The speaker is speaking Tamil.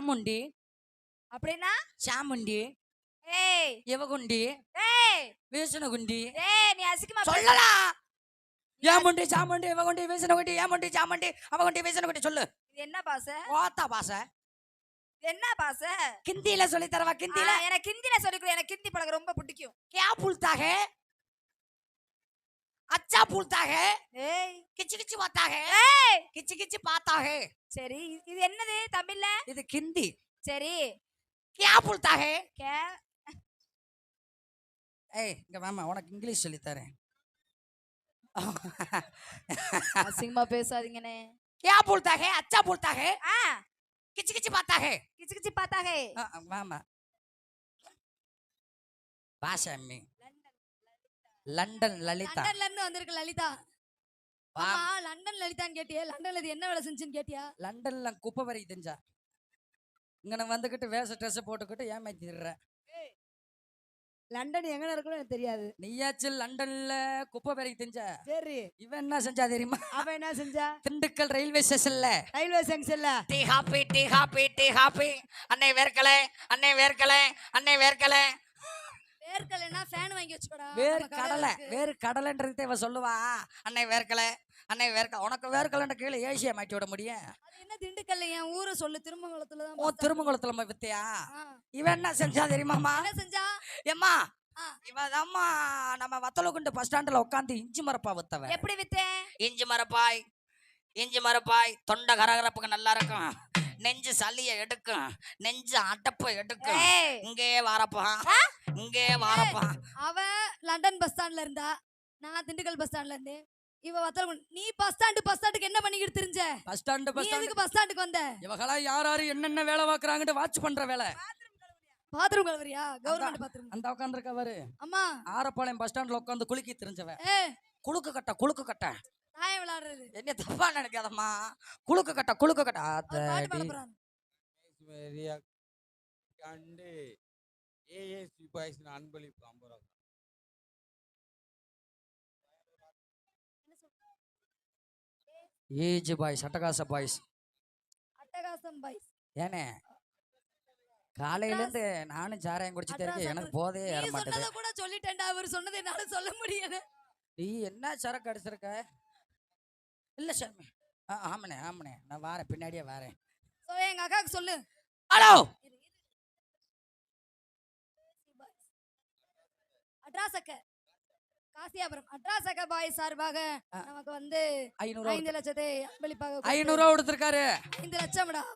சாமுண்டி அப்படின்னா சாமுண்டி ஏய் இவகுண்டி ஏய் வீசனகுண்டி ஏய் நீ அசிங்கமா சொல்லலாம். ஏமுண்டி சாமுண்டி இவகுண்டி வீசனகுண்டி ஏமுண்டி சாமுண்டி அவகுண்டி வீசனகுண்டி சொல்லு. இது என்ன பாசை? ஓத்தா பாசை. என்ன பாசை? கிந்தியில சொல்லி தரவா? கிந்தியில எனக்கு ஹிந்தில சொல்லி கொடு. எனக்கு ஹிந்தி பழக ரொம்ப பிடிக்கும். क्या बोलता है? अच्छा बोलता है. ஏய் கிச்சு கிச்சு பாத்தா है. ஏய் கிச்சு கிச்சு பாத்தா है. சரி இது என்னது தமிழ்ல? இது கிந்தி. சரி क्या बोलता है? கே ஏய் இங்க வாமா, உனக்கு இங்கிலீஷ் சொல்லி தரேன். அசிங்கமா பேசாதீங்கனே. क्या बोलता है? अच्छा बोलता है. ஆ கிச்சு கிச்சு பாத்தா है. கிச்சு கிச்சு பாத்தா ஹே. வாமா பாஷா அம்மி. லண்டன் லலிதா. லண்டன்ல இருந்து வந்திருக்கு லலிதா. ஆமா லண்டன் லலிதான்னு கேட்டியா? லண்டன்ல இது என்ன வேலை செஞ்சுன்னு கேட்டியா? லண்டன்ல குப்பை வரி தெரிஞ்சா இங்க நான் வந்துகிட்டு வேஷ ட்ரெஸ் போட்டுக்கிட்டு ஏமாத்திடுற. லண்டன் எங்க இருக்குன்னு எனக்கு தெரியாது. நீயாச்சும் லண்டன்ல குப்பை வரி தெரிஞ்ச. சரி இவன் என்ன செஞ்சா தெரியுமா? அவ என்ன செஞ்சா? திண்டுக்கல் ரயில்வே ஸ்டேஷன்ல ரயில்வே ஜங்ஷன்ல tea happy tea happy tea happy அன்னை வேர்க்கலை அன்னை வேர்க்கலை அன்னை வேர்க்கலை. வேர்க்கலைன்னா ஃபேன் வாங்கி வச்சுக்கடா. வேறு கடலை வேறு கடலைன்றதே இவ சொல்லுவா. அன்னை வேர்க்கலை அன்னை வேர்க்கலை. உனக்கு வேர்க்கலைன்ற கீழே ஏசியா மாட்டி விட முடியும்? அது என்ன திண்டுக்கல்ல என் ஊரை சொல்லு. திருமங்கலத்துல தான். ஓ திருமங்கலத்துல போய் வித்தியா? ஆ. இவன் என்ன செஞ்சா தெரியுமாமா? என்ன செஞ்சா? ஏம்மா ஆ. இவதாம்மா நம்ம வத்தலகுண்டு பஸ் ஸ்டாண்ட்ல உட்காந்து இஞ்சி மரப்பா வித்தவ. எப்படி வித்தே? இஞ்சி மரப்பாய் இஞ்சி மரப்பாய் தொண்டை கரகரப்புக்கு நல்லா இருக்கும். நெஞ்சு சளிய எடுக்கும். நெஞ்சு அடப்ப எடுக்கும். ஏய் இங்கே வாரப்பா இங்கே வாரப்பா. அவ லண்டன் பஸ் ஸ்டாண்ட்ல இருந்தா, நான் திண்டுக்கல் பஸ் ஸ்டாண்ட்ல இருந்தேன். இவ வத்தலகுண்டு. நீ பஸ் ஸ்டாண்டுக்கு என்ன பண்ணிக்கிட்டு தெரிஞ்ச? பஸ் ஸ்டாண்டு நீ எதுக்கு பஸ் ஸ்டாண்டுக்கு வந்த? இவங்களா யார் யாரு என்னென்ன வேலை பார்க்கறாங்கன்னு வாட்ச் பண்ற வேலை. பாத்ரூம் கழுவுறியா? Government bathroom. அந்த உட்காந்துருக்க பாரு. அம்மா ஆரப்பாளையம் பஸ் ஸ்டாண்ட்ல உட்காந்து குலுக்கி தெரிஞ்சவ. ஏ குலுக்கு கட்ட தாயம் விளையாடுறது. என்ன தப்பா நினைக்காதம்மா. குலுக்கு கட்ட அவர் பாட்டு பாட போறாரு. கண்டு ஏஎஸ்பி பாய்ஸ் அன்பளிப்பு 50 ரூபா. ஏஜ் பாய்ஸ் அட்டகாச பாய்ஸ். அட்டகாசம் பாய்ஸ். ஏனே காலையில இருந்து நானும் சாராயம் குடிச்சிட்டு இருக்கேன். எனக்கு போதையே ஏற நீ மாட்டேது. சொன்னத கூட சொல்லிட்டேன்டா. அவர் சொன்னதை என்னால சொல்ல முடியல. நீ என்ன சரக்கு அடிச்சிருக்க? இல்ல சாமி. ஆமனே நான் வாரேன், பின்னாடியே வாரேன். எங்க அக்காவுக்கு சொல்லு. ஹலோ அட்ராசக்க காசியாபுரம் அட்ராசக்க பாய் சார்பாக நமக்கு வந்து 500 5 லட்சத்தை அன்பளிப்பாக 500 ரூபா கொடுத்திருக்காரு. 5 லட்சம்டா.